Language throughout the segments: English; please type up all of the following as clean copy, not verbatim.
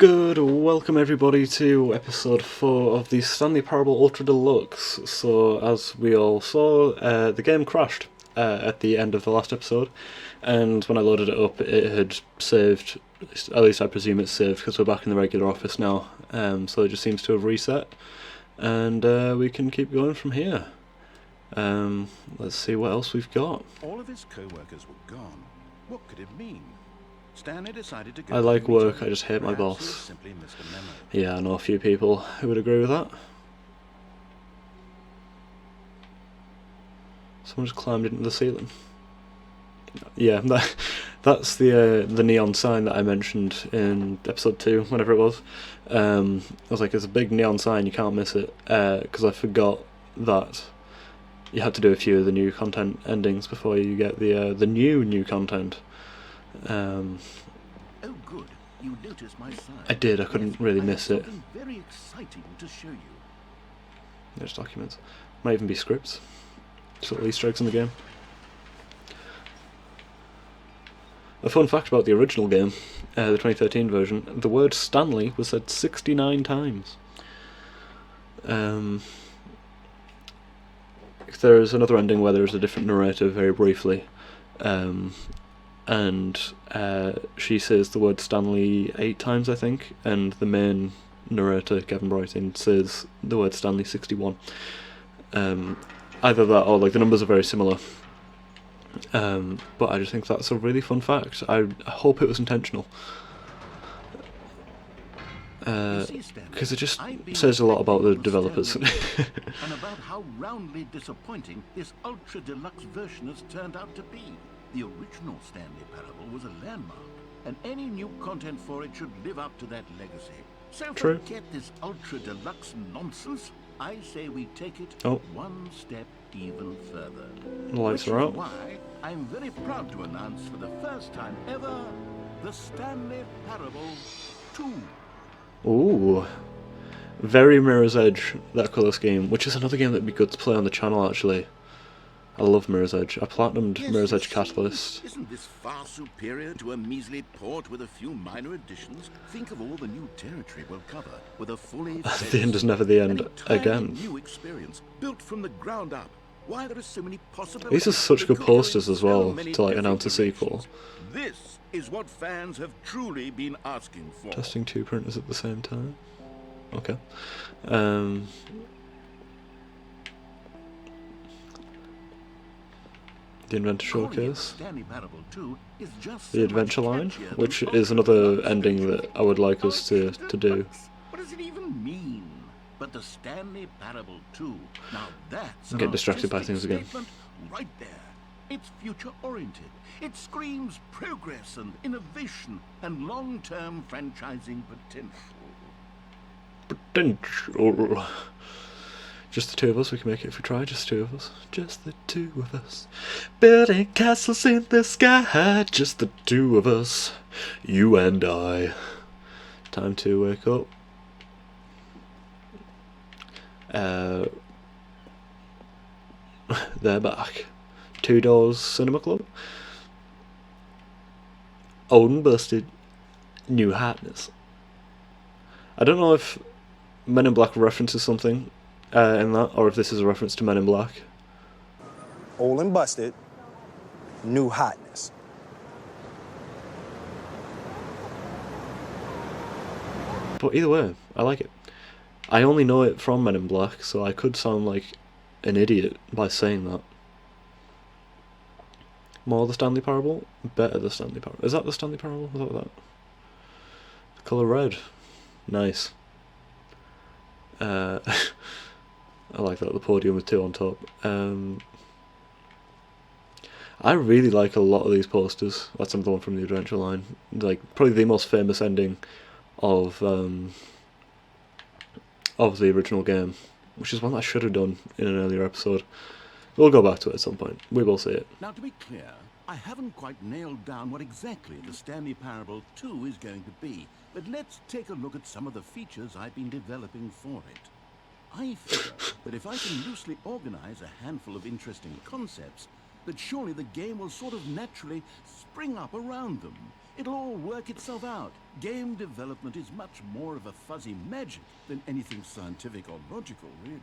Good, welcome everybody to episode 4 of the Stanley Parable Ultra Deluxe. So, as we all saw, the game crashed at the end of the last episode, and when I loaded it up, it had saved. At least I presume it's saved because we're back in the regular office now. So it just seems to have reset, and we can keep going from here. Let's see what else we've got. All of his co-workers were gone. What could it mean? Stanley decided to go I like work, I just hate my boss. Simply missed a memo. Yeah, I know a few people who would agree with that. Someone just climbed into the ceiling. Yeah, that's the neon sign that I mentioned in episode 2, whenever it was. I was like, it's a big neon sign, you can't miss it, because I forgot that you had to do a few of the new content endings before you get the new content. Oh, good. You noticed my sign. I did. I couldn't really miss it. Very exciting to show you. There's documents. Might even be scripts. Just little Easter eggs in the game. A fun fact about the original game, the 2013 version, the word Stanley was said 69 times. There's another ending where there's a different narrator very briefly. And she says the word Stanley 8 times, I think, and the main narrator, Kevin Brighton, says the word Stanley 61. Either that or like the numbers are very similar. But I just think that's a really fun fact. I hope it was intentional. Because it just says a lot about the developers. And about how roundly disappointing this ultra deluxe version has turned out to be. The original Stanley Parable was a landmark, and any new content for it should live up to that legacy. So True. Forget this ultra deluxe nonsense. I say we take it one step even further. The lights are out. Why I'm very proud to announce for the first time ever the Stanley Parable 2. Ooh. Very Mirror's Edge, that colour scheme, which is another game that would be good to play on the channel, actually. I love Mirror's Edge. I platinumed Mirror's Edge Catalyst. Isn't this far superior to a measly port with a few minor additions? Think of all the new territory we'll cover with a fully The end is never the end again. New experience built from the ground up. Why there are so many possibilities. These are such good posters as well to like announce a sequel. This is what fans have truly been asking for. Testing 2 printers at the same time. Okay. The Inventor Showcase, the Adventure Line, which is another ending that I would like us to do. What does it even mean? But the Stanley Parable 2, now that's Get distracted by things again. Right there. It's future-oriented. It screams progress and innovation and long-term franchising potential. Just the two of us, we can make it if we try, just the two of us. Just the two of us. Building castles in the sky, just the two of us. You and I. Time to wake up. They're back. Two Doors Cinema Club. Old and busted. New hotness. I don't know if Men in Black references something in that, or if this is a reference to Men in Black. Old and busted, new hotness. But either way, I like it. I only know it from Men in Black, so I could sound like an idiot by saying that. More the Stanley Parable? Better the Stanley Parable. Is that the Stanley Parable? Is that that? The colour red. Nice. I like that, the podium with 2 on top. I really like a lot of these posters. That's another one from the Adventure Line. Like, probably the most famous ending of the original game, which is one that I should have done in an earlier episode. We'll go back to it at some point. We will see it. Now, to be clear, I haven't quite nailed down what exactly the Stanley Parable 2 is going to be, but let's take a look at some of the features I've been developing for it. I figure that if I can loosely organize a handful of interesting concepts, that surely the game will sort of naturally spring up around them. It'll all work itself out. Game development is much more of a fuzzy magic than anything scientific or logical, really.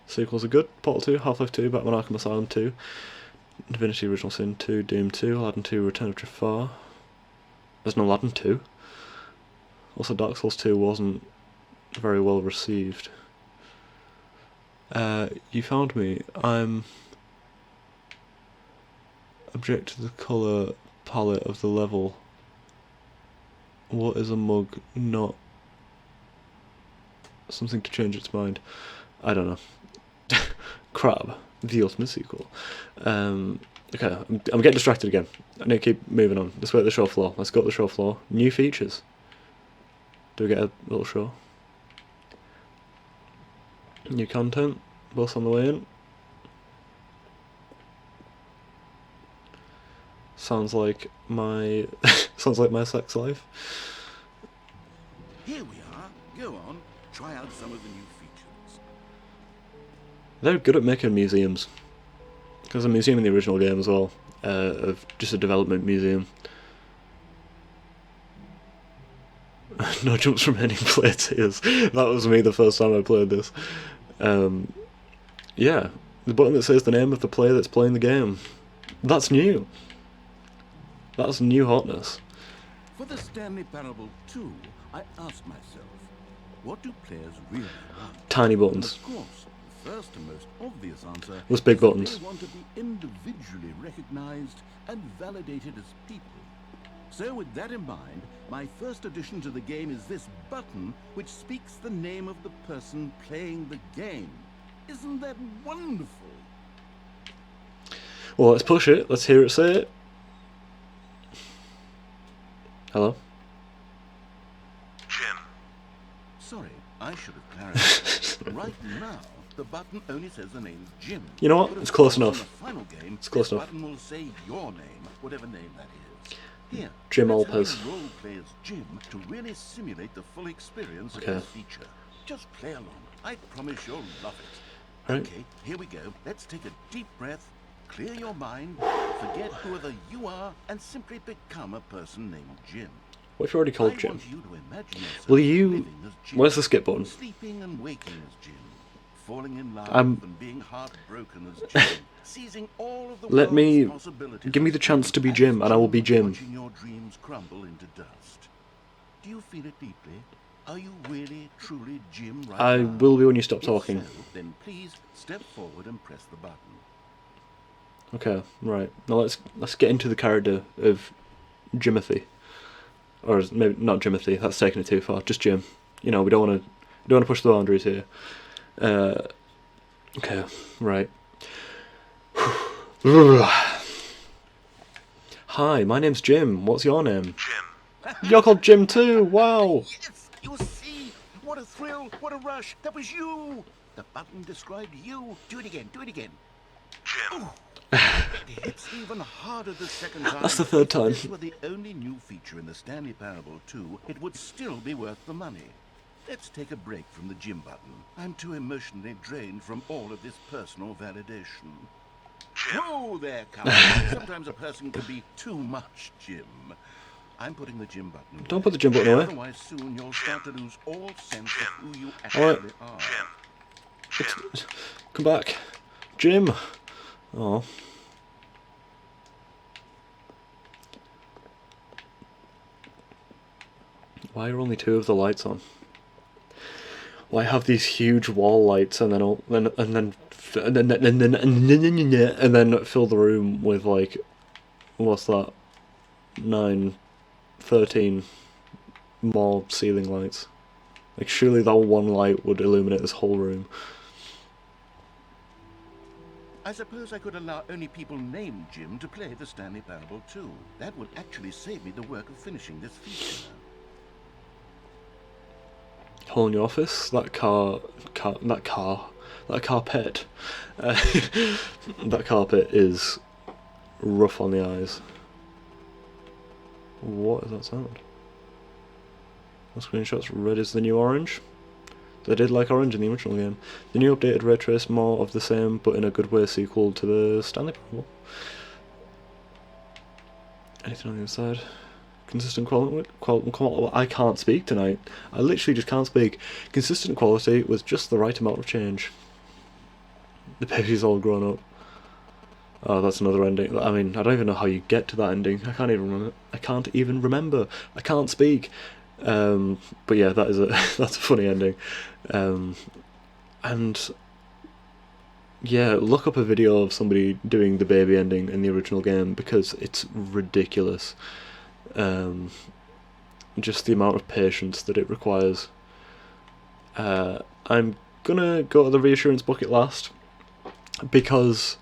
Sequels are good. Portal 2, Half-Life 2, Batman Arkham Asylum 2, Divinity Original Sin 2, Doom 2, Aladdin 2, Return of Jafar. There's no Aladdin 2. Also, Dark Souls 2 wasn't very well received. You found me. I'm object to the colour palette of the level. What is a mug? Not something to change its mind. I don't know. Crab, the ultimate sequel. Okay, I'm getting distracted again. I need to keep moving on. Let's go to the show floor. Let's go to the show floor. New features. Do we get a little show? New content. Both on the way in. Sounds like my sex life. Here we are. Go on. Try out some of the new features. They're good at making museums. There's a museum in the original game as well, of just a development museum. No jumps from any player tiers. That was me the first time I played this. Yeah, the button that says the name of the player that's playing the game. That's new. That's new hotness. For the Stanley Parable 2, I asked myself, what do players really want? Tiny And buttons. of course, the first and most obvious answer Was big is that buttons. they want to be individually recognized and validated as people. So with that in mind, my first addition to the game is this button which speaks the name of the person playing the game. Isn't that wonderful? Well, let's push it. Let's hear it say it. Hello? Jim. Sorry, I should have clarified. Right now, the button only says the name Jim. You know what? But of It's close course, enough. In the final game, It's close this enough. button will say your name, whatever name that is. Here, Jim let's have Alpers. you role play as Jim to really simulate the full experience Okay. of this feature. Just play along. I promise you'll love it. Right. Okay, here we go. Let's take a deep breath, clear your mind, forget whoever you are, and simply become a person named Jim. What if you're already called I Jim? want you to imagine yourself Will you... living as Jim, Where's the skip button? sleeping and waking as Jim, falling in love I'm- and being heartbroken as Jim, seizing all of the Let me- world's possibilities give me as the chance to be as Jim, and I will be Jim. watching your dreams crumble into dust. Do you feel it deeply? Are you really, truly Jim right I now? will be when you stop If talking. so, then please step forward and press the button. Okay, right. Now let's get into the character of Jimothy. Or maybe not Jimothy, that's taking it too far. Just Jim. You know, we don't want to push the boundaries here. Okay, right. Hi, my name's Jim. What's your name? Jim. You're called Jim too. Wow. Yes, you see, what a thrill, what a rush. That was you. The button described you. Do it again, do it again. Jim. It hits even harder the second time. That's the third time. If this were the only new feature in the Stanley Parable 2, it would still be worth the money. Let's take a break from the Jim button. I'm too emotionally drained from all of this personal validation. Jim. Whoa there, Carl. Sometimes a person can be too much Jim. I'm putting the Jim button away. Don't put the Jim button away. Otherwise soon you'll start to lose all sense of who you Alright. actually are. Jim. Jim. Come back. Jim. Oh. Why are only two of the lights on? Why have these huge wall lights and then fill the room with like, what's that? 9, 13 more ceiling lights. Like surely that one light would illuminate this whole room. I suppose I could allow only people named Jim to play the Stanley Parable 2. That would actually save me the work of finishing this feature. Hole in your office? That carpet. That carpet is rough on the eyes. What is that sound? The screenshot's red is the new orange. They did like Orange in the original game. The new updated ray trace more of the same, but in a good way sequel to the Stanley Parable. Anything on the inside? Consistent quality. I can't speak tonight. I literally just can't speak. Consistent quality with just the right amount of change. The baby's all grown up. Oh, that's another ending. I mean, I don't even know how you get to that ending. I can't even remember. I can't speak. But yeah, that is that's a funny ending. And yeah, look up a video of somebody doing the baby ending in the original game because it's ridiculous. Just the amount of patience that it requires. I'm gonna go to the reassurance bucket last because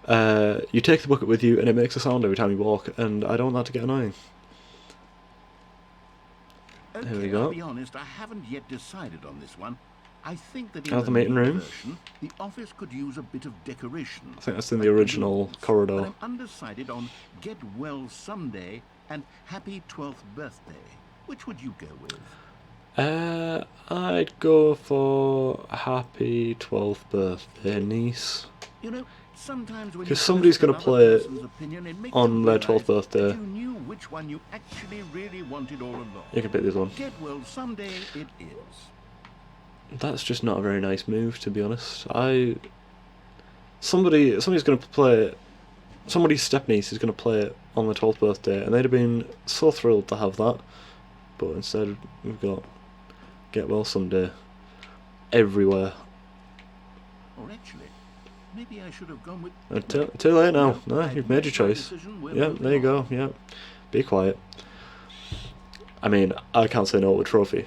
you take the bucket with you and it makes a sound every time you walk, and I don't want that to get annoying. Okay, Here we go. I'll be honest, I haven't yet decided on this one. I think that in How's the meeting new room? version, the office could use a bit of decoration. I think that's in the like original balloons. corridor. But I'm undecided on Get Well Someday and Happy 12th Birthday. Which would you go with? I'd go for Happy 12th Birthday, niece. You know, sometimes when 'Cause you somebody's ask gonna another play it person's opinion, it makes on you their realize 12th birthday. that you knew which one you actually really wanted all along. You can pick this one. Get Well Someday it is. That's just not a very nice move, to be honest. Somebody's gonna play it. Somebody's stepniece is gonna play it on their 12th birthday, and they'd have been so thrilled to have that. But instead, we've got Get Well Someday everywhere. Or actually, maybe I should have gone with... Too late now. No, I've you've made your my choice. decision, we're Yeah, moving there you go. on. Yeah, be quiet. I mean, I can't say no to a trophy.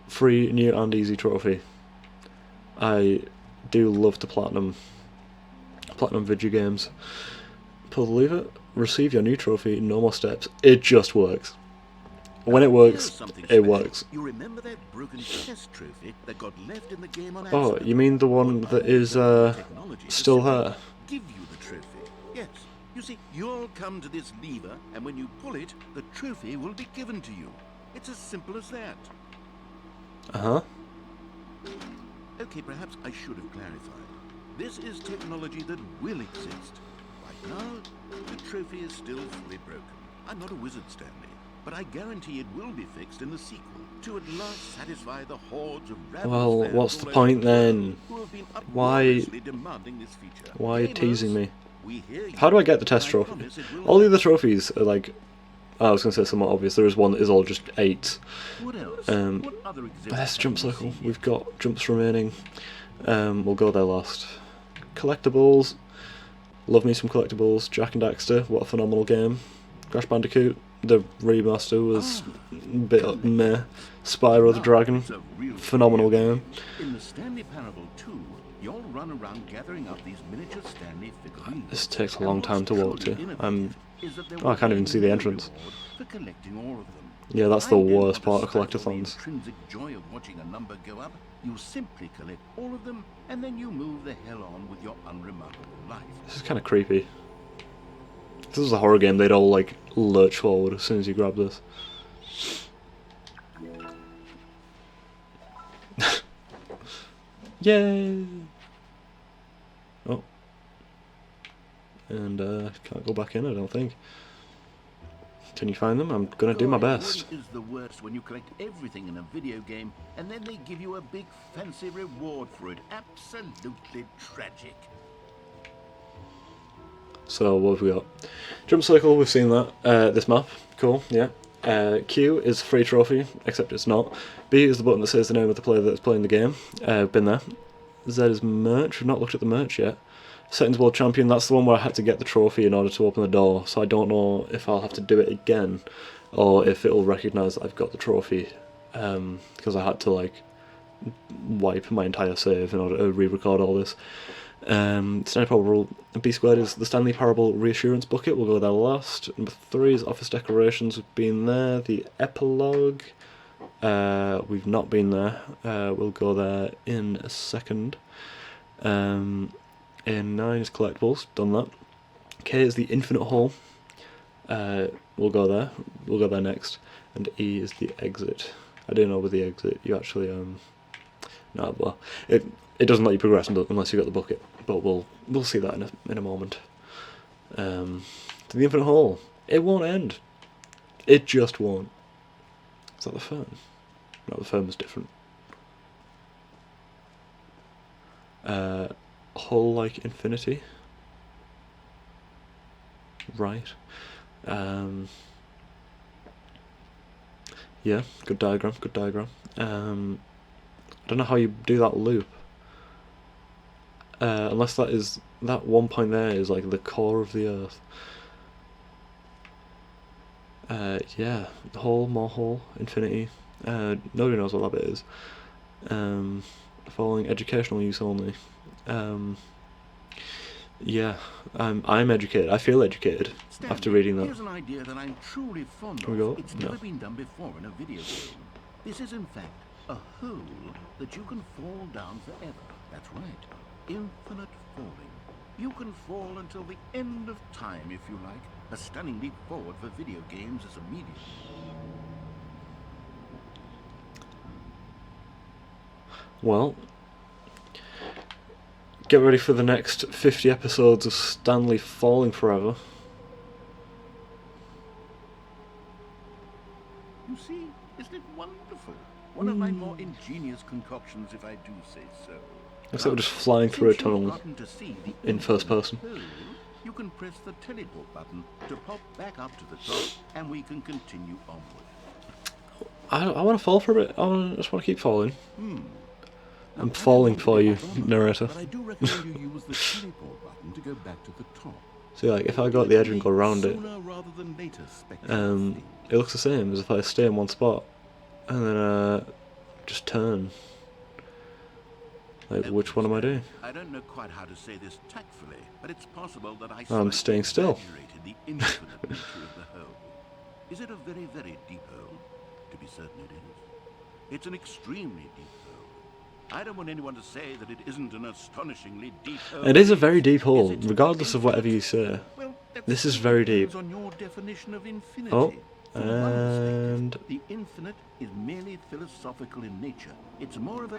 Free, new and easy trophy. I do love to platinum video games. Believe it? Receive your new trophy, no more steps. It just works. When it Here's works, something it special. works. You remember that broken chest trophy that got left in the game on Oh, accident? you mean the one Well, that I've is developed technology to still simply there? Give you the trophy. Yes. You see, you'll come to this lever, and when you pull it, the trophy will be given to you. It's as simple as that. Uh-huh. Okay, perhaps I should have clarified. This is technology that will exist. Right now, the trophy is still fully broken. I'm not a wizard, Stanley, but I guarantee it will be fixed in the sequel to at last satisfy the hordes of ravenous Well, fans what's all the over point the world then? who have been Why- uproariously demanding this feature. Why are you Gamers, teasing me? we hear you, How do I get the test and I trophy? promise it will All the happen. other trophies are like... I was going to say somewhat obvious. There is one that is all just 8. What else? Um, What other exhibits That's have jump you cycle. seen We've yet? got jumps remaining. We'll go there last. Collectibles. Love me some collectibles. Jack and Daxter. What a phenomenal game. Crash Bandicoot. The remaster was a bit meh. Spyro the Now, Dragon. it's a real Phenomenal video game. In the Stanley Parable 2, you'll run around gathering up these miniature Stanley figurines. This takes a And long what's time to walk truly to. innovative is that there Oh, I will can't be even see the no entrance. reward for collecting all of them. Yeah, that's I the don't worst want to part of stifle the collectathons. intrinsic joy of watching a number go up. You simply collect all of them, and then you move the hell on with your unremarkable life. This is kind of creepy. If this was a horror game, they'd all like lurch forward as soon as you grab this. Yay! Oh. And can't go back in, I don't think. Can you find them? I'm gonna do my God, it best. really is the worst when you collect everything in a video game and then they give you a big fancy reward for it. Absolutely tragic. So what have we got? Jump cycle, we've seen that. This map, cool, yeah. Q is free trophy, except it's not. B is the button that says the name of the player that's playing the game. Been there. Z is merch, we've not looked at the merch yet. Settings World Champion, that's the one where I had to get the trophy in order to open the door, so I don't know if I'll have to do it again, or if it'll recognise that I've got the trophy, because I had to like wipe my entire save in order to re-record all this. Stanley Parable B squared is the Stanley Parable reassurance bucket, we'll go there last. Number 3 is office decorations, we've been there. The epilogue, we've not been there, we'll go there in a second. A9 is collectibles, done that. K is the infinite hole, we'll go there next. And E is the exit. I didn't know with the exit you actually No, well, it doesn't let you progress unless you got the bucket, but we'll see that in a moment. To the infinite hole. It won't end. It just won't. Is that the fern? No, the fern was different. Hole like infinity. Right. Yeah, good diagram, good diagram. I don't know how you do that loop. Unless that one point there is like the core of the earth. Yeah, hole, more hole, infinity. Nobody knows what that bit is. Following educational use only. Yeah, I'm educated. I feel educated Stanley, after reading that. Here's an idea that I'm truly fond Here we go. of. It's No. never been done before in a video game. This is, in fact, a hole that you can fall down forever. That's right. Infinite falling. You can fall until the end of time, if you like. A stunning leap forward for video games as a medium. Well, get ready for the next 50 episodes of Stanley falling forever. You see, isn't it wonderful? One of my more ingenious concoctions, if I do say so. Looks like we're just flying through a Since you've tunnel gotten to see the in first infinite person. hole, you can press the teleport button to pop back up to the top, and we can continue onward. I want to fall for a bit. I just want to keep falling. I'm That falling might be for a you, bit much, narrator. But I do recommend you use the teleport button to go back to the top. See, like, if I go at the edge and go around it, Sooner rather than later, spectrum. it looks the same as if I stay in one spot and then just turn. Like, which one am I doing? I don't know quite how to say this tactfully, but it's possible that I I'm slightly staying still. exaggerated the infinite nature of the hole. Is it a very, very deep hole? To be certain it is. It's an extremely deep hole. I don't want anyone to say that it isn't an astonishingly deep hole. It is a very deep hole, Is it regardless of whatever you say. Well, that This is simply very deep. depends on your definition of infinity. Oh, From one perspective, and the infinite is merely philosophical in nature. It's more of a...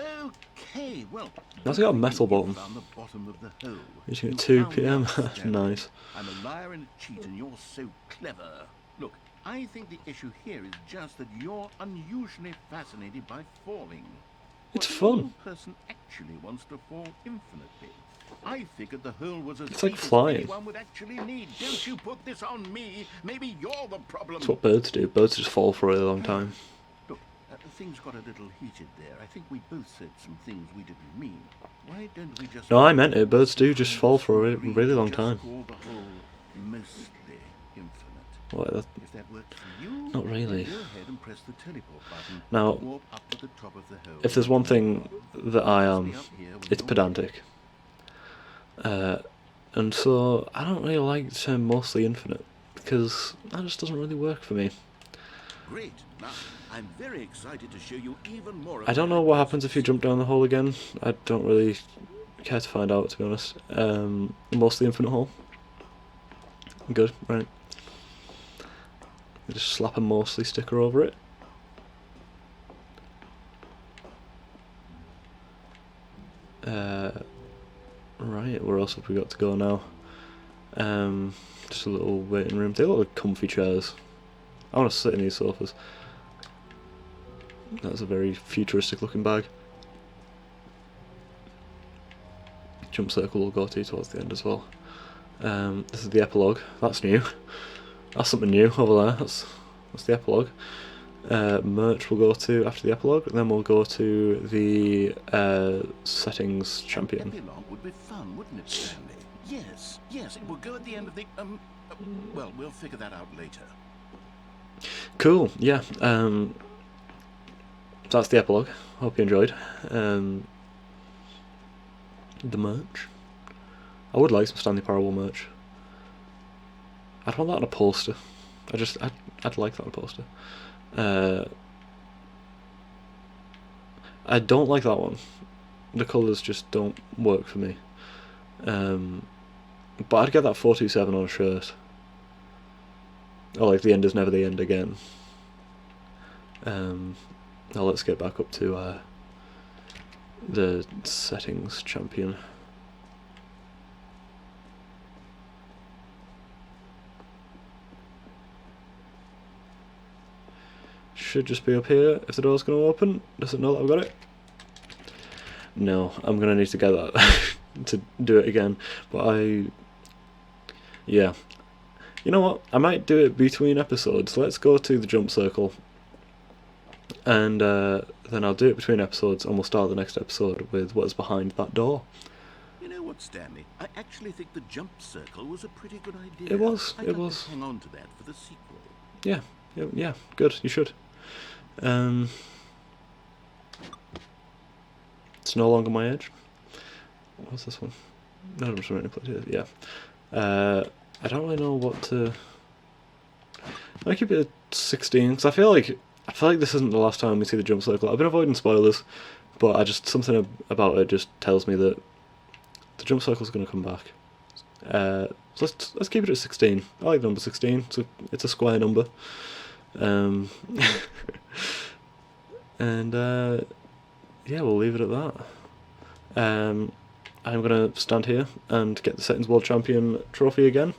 Okay, well... That's got a metal bottom. Found the bottom of the hole. Reaching at You 2 found PM. out, Stanley. Nice. I'm a liar and a cheat, and you're so clever. Look, I think the issue here is just that you're unusually fascinated by falling. It's What fun. one person actually wants to fall infinitely. I figured the hole was as It's like deep as flying. anyone would actually need. Don't you put this on me. Maybe you're the problem. That's what birds do. Birds just fall for a really long time. Look, things got a little heated there. I think we both said some things we didn't mean. Why don't we just... No, I meant it. Birds do just fall for a really long time. Call the hole mostly infinite. Well, If that works for you, Not really. then go ahead and press the teleport button. Now, to warp up to the top of the hole. if there's one thing that I am, Stay up here with it's your- pedantic. And so I don't really like the term mostly infinite because that just doesn't really work for me. Great. Now, I'm very excited to show you even more. I don't know what happens if you jump down the hole again. I don't really care to find out, to be honest. Mostly infinite hole. Good, right. Just slap a mostly sticker over it. Right, where else have we got to go now? Just a little waiting room. They look like comfy chairs. I want to sit in these sofas. That's a very futuristic looking bag. Jump circle will go to towards the end as well. This is the epilogue. That's new. That's something new over there. That's the epilogue. Merch will go to after the epilogue, and then we'll go to the settings champion. Epilogue would be fun, wouldn't it, Stanley? Yes, yes, it will go at the end of the well, we'll figure that out later. Cool. Yeah. That's the epilogue. Hope you enjoyed. The merch. I would like some Stanley Parable merch. I'd want that on a poster. I'd like that on a poster. I don't like that one. The colours just don't work for me. But I'd get that 427 on a shirt. Or like the end is never the end again. Now let's get back up to the settings champion. Should just be up here if the door's going to open. Does it know that I've got it? No, I'm going to need to get that to do it again. But yeah. You know what? I might do it between episodes. Let's go to the jump circle. And then I'll do it between episodes and we'll start the next episode with what's behind that door. You know what, Stanley? I actually think the jump circle was a pretty good idea. It was, I'd it like was. to hang on to that for the sequel. Yeah, good, you should. It's no longer my age. What's this one? No, I'm just manipulated. Yeah. I don't really know what to. I keep it at 16 because I feel like this isn't the last time we see the jump circle. I've been avoiding spoilers, but something about it just tells me that the jump circle's going to come back. So let's keep it at 16. I like number 16. It's a square number. And yeah, we'll leave it at that. I'm going to stand here and get the Settings World Champion trophy again.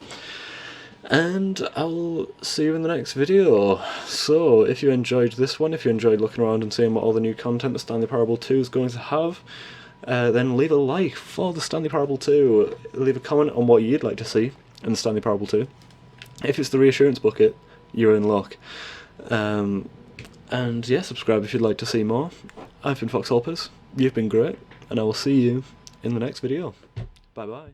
And I'll see you in the next video. So, if you enjoyed this one, if you enjoyed looking around and seeing what all the new content the Stanley Parable 2 is going to have, then leave a like for the Stanley Parable 2. Leave a comment on what you'd like to see in the Stanley Parable 2. If it's the reassurance bucket, you're in luck. And yeah, subscribe if you'd like to see more. I've been Fox Holpers, you've been great, and I will see you in the next video. Bye bye.